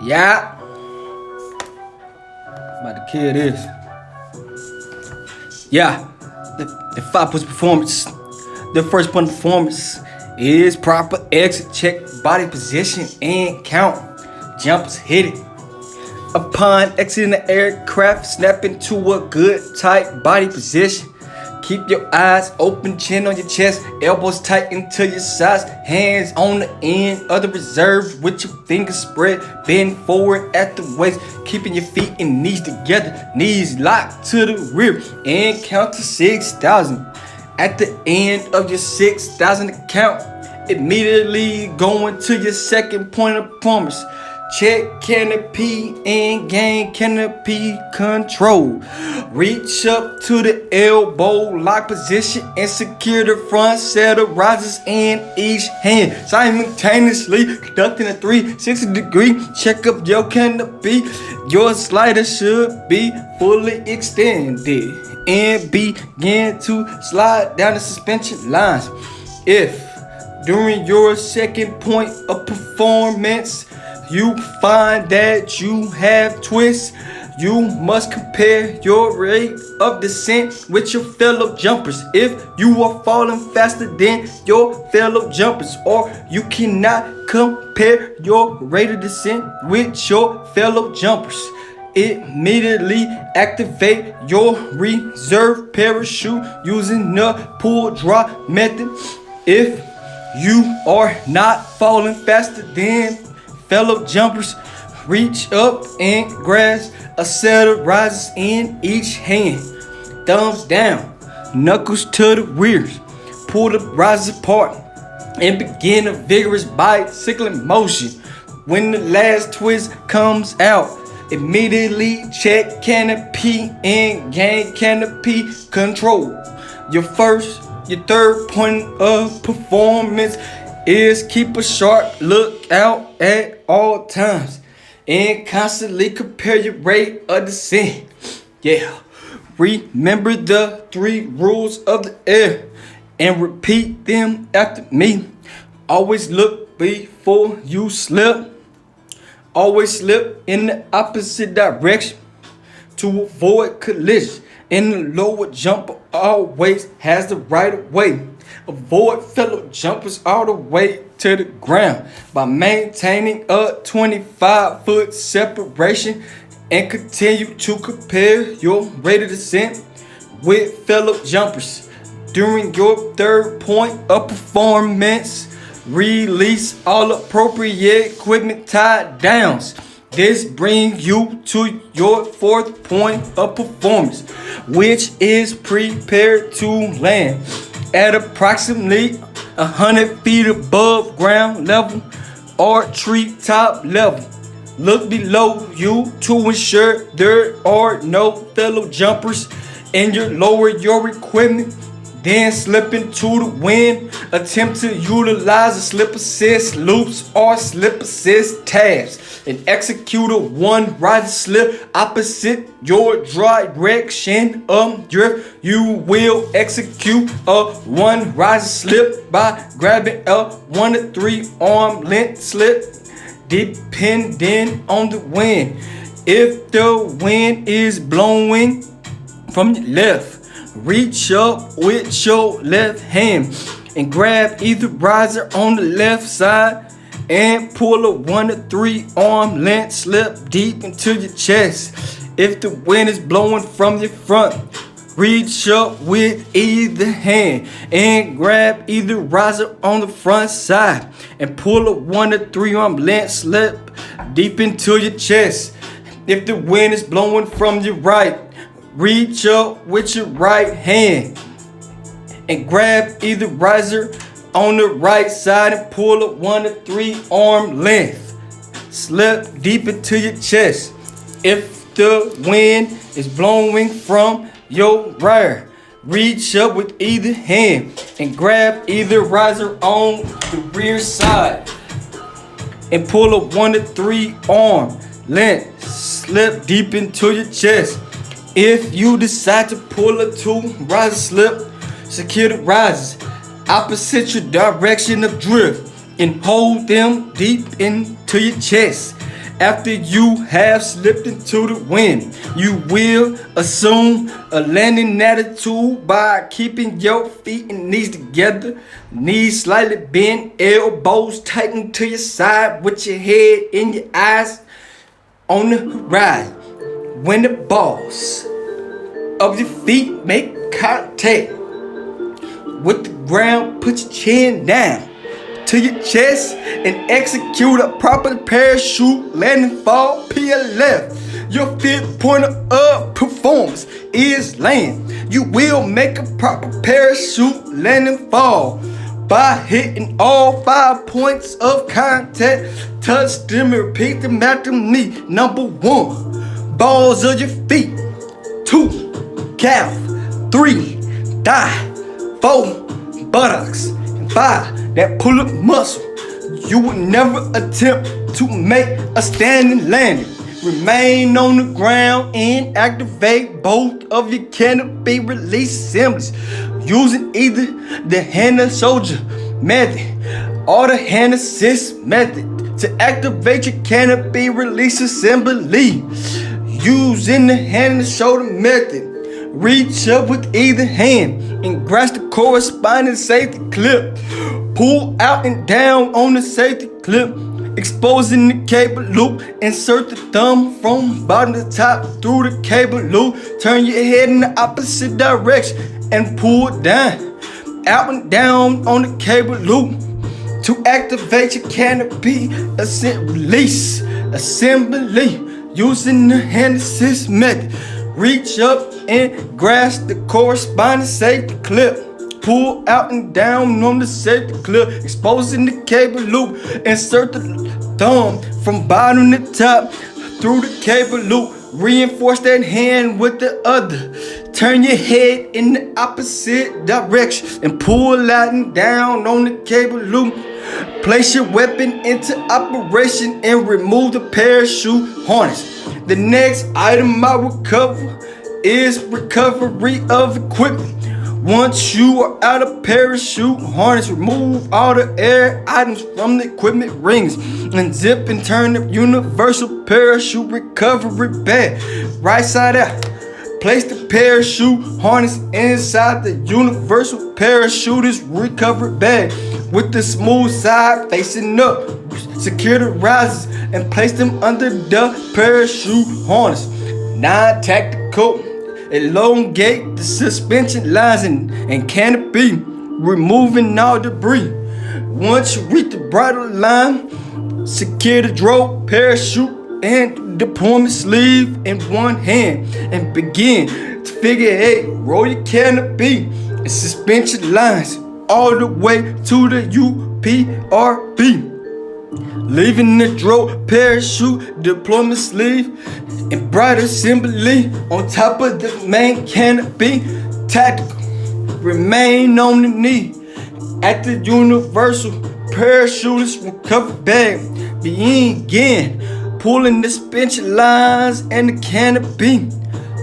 Yeah. About to kill this. Yeah. The 5 push performance. The first point performance is proper exit, check body position and count. Jumpers hit it. Upon exiting the aircraft, snap into a good tight body position. Keep your eyes open, chin on your chest, elbows tight into your sides, hands on the end of the reserve with your fingers spread, bend forward at the waist, keeping your feet and knees together, knees locked to the rear, and count to 6,000. At the end of your 6,000 count, immediately going to your second point of performance. Check canopy and gain canopy control. Reach up to the elbow lock position and secure the front set of risers in each hand. Simultaneously conducting a 360-degree check up your canopy. Your slider should be fully extended and begin to slide down the suspension lines. If during your second point of performance you find that you have twists, you must compare your rate of descent with your fellow jumpers. If you are falling faster than your fellow jumpers, or you cannot compare your rate of descent with your fellow jumpers, immediately activate your reserve parachute using the pull drop method. If you are not falling faster than fellow jumpers, reach up and grasp a set of risers in each hand. Thumbs down, knuckles to the rear. Pull the risers apart and begin a vigorous bicycling motion. When the last twist comes out, immediately check canopy and gain canopy control. Your third point of performance is keep a sharp lookout at all times and constantly compare your rate of descent. Yeah. Remember the 3 rules of the air and repeat them after me. Always look before you slip. Always slip in the opposite direction to avoid collision. And the lower jumper always has the right of way. Avoid fellow jumpers all the way to the ground by maintaining a 25-foot separation and continue to compare your rate of descent with fellow jumpers. During your third point of performance, release all appropriate equipment tied downs. This brings you to your fourth point of performance, which is prepare to land at approximately 100 feet above ground level or treetop level. Look below you to ensure there are no fellow jumpers and you lower your equipment. Then slip into the wind. Attempt to utilize the slip assist loops or slip assist tabs and execute a one riser slip opposite your direction of drift. You will execute a one riser slip by grabbing a 1 to 3 arm length slip depending on the wind. If the wind is blowing from your left, reach up with your left hand and grab either riser on the left side and pull a 1 to 3 arm length slip deep into your chest. If the wind is blowing from your front, reach up with either hand and grab either riser on the front side and pull a 1 to 3 arm length slip deep into your chest. If the wind is blowing from your right, reach up with your right hand and grab either riser on the right side and pull a 1 to 3 arm length slip deep into your chest. If the wind is blowing from your rear, reach up with either hand and grab either riser on the rear side and pull a 1 to 3 arm length slip deep into your chest. If you decide to pull a 2 riser slip, secure the risers opposite your direction of drift and hold them deep into your chest. After you have slipped into the wind, you will assume a landing attitude by keeping your feet and knees together, knees slightly bent, elbows tightened to your side with your head in your eyes on the horizon. When the balls of your feet make contact with the ground, put your chin down to your chest and execute a proper parachute landing fall PLF. Your fifth point of performance is land. You will make a proper parachute landing fall by hitting all 5 points of contact. Touch them and repeat them after me. Number 1, balls of your feet. 2, calf. 3, thigh. 4, buttocks. And 5, that pull-up muscle. You would never attempt to make a standing landing. Remain on the ground and activate both of your canopy release assemblies using either the hand and shoulder method or the hand assist method to activate your canopy release assembly. Using the hand and shoulder method, reach up with either hand and grasp the corresponding safety clip. Pull out and down on the safety clip, exposing the cable loop. Insert the thumb from bottom to top through the cable loop. Turn your head in the opposite direction and pull it down, out and down on the cable loop to activate your canopy release assembly. Using the hand assist method, reach up and grasp the corresponding safety clip. Pull out and down on the safety clip, exposing the cable loop. Insert the thumb from bottom to top through the cable loop. Reinforce that hand with the other. Turn your head in the opposite direction and pull out and down on the cable loop. Place your weapon into operation and remove the parachute harness. The next item I will cover is recovery of equipment. Once you are out of parachute harness, remove all the air items from the equipment rings and zip and turn the universal parachute recovery bag right side out. Place the parachute harness inside the universal parachutist recovery bag with the smooth side facing up. Secure the risers and place them under the parachute harness. Non-tactical. Elongate the suspension lines and canopy, removing all debris. Once you reach the bridle line, secure the drone, parachute, and deployment sleeve in one hand and begin to figure 8. Roll your canopy and suspension lines all the way to the UPRB. Leaving the drone, parachute, deployment sleeve, and bridle assembly on top of the main canopy. Tactical. Remain on the knee at the universal parachutist recovery bag. Begin pulling the suspension lines and the canopy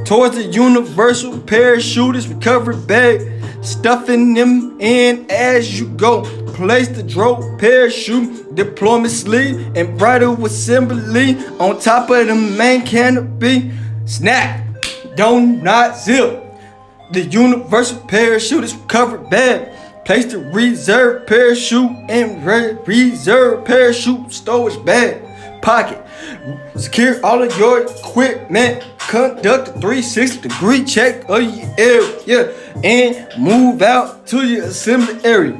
towards the universal parachutist recovery bag, stuffing them in as you go. Place the drone, parachute, deployment sleeve, and bridle assembly on top of the main canopy. Snap! Do not zip. The universal parachutist recovery bag. Place the reserve parachute and reserve parachute storage bag pocket. Secure all of your equipment. Conduct a 360-degree check of your area and move out to your assembly area.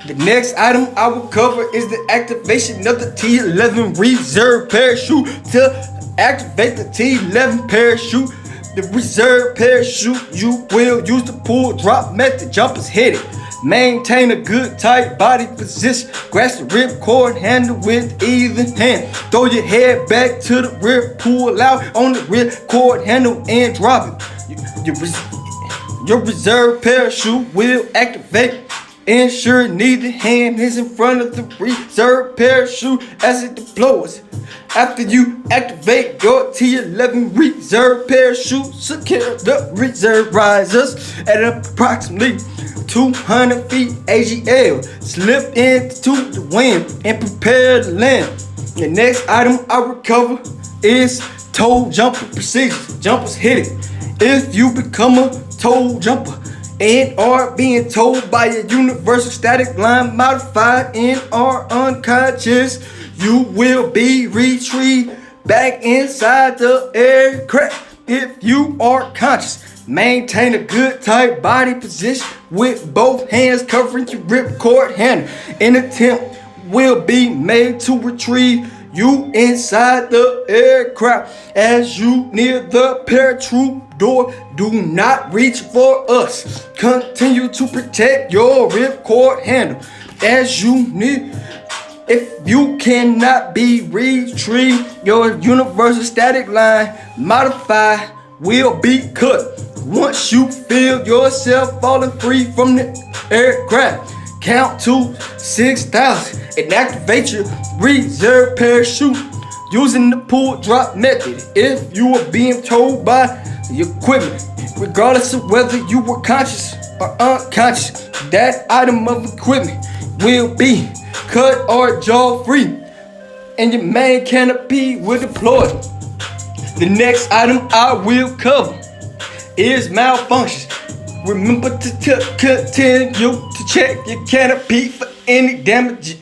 The next item I will cover is the activation of the T11 reserve parachute. To activate the T11 parachute, the reserve parachute, you will use the pull drop method. Jump is headed. Maintain a good tight body position. Grasp the rip cord handle with either hand. Throw your head back to the rear. Pull out on the rip cord handle and drop it. Your reserve parachute will activate. Ensure neither hand is in front of the reserve parachute as it deploys. After you activate your T11 reserve parachute, secure the reserve risers at approximately 200 feet AGL. Slip into the wind and prepare to land. The next item I recover is toe jumper procedures. Jumpers hit it. If you become a toe jumper and are being told by a universal static line modified and are unconscious, you will be retrieved back inside the aircraft. If you are conscious, maintain a good tight body position with both hands covering your ripcord handle. An attempt will be made to retrieve you inside the aircraft. As you near the parachute door, do not reach for us. Continue to protect your ripcord handle. As you near, if you cannot be retrieved, your universal static line modified will be cut. Once you feel yourself falling free from the aircraft, count to 6,000 and activate your reserve parachute using the pull drop method. If you are being told by the equipment, regardless of whether you were conscious or unconscious, that item of equipment will be cut or jaw free and your main canopy will deploy. The next item I will cover is malfunctions. Remember to continue to check your canopy for any damage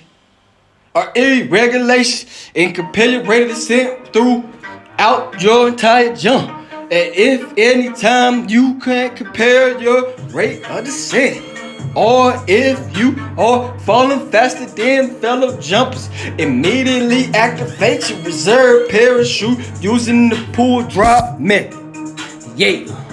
or irregulation and compare your rate of descent throughout your entire jump. And if any time you can compare your rate of descent, or if you are falling faster than fellow jumpers, immediately activate your reserve parachute using the pull drop method. Yeah.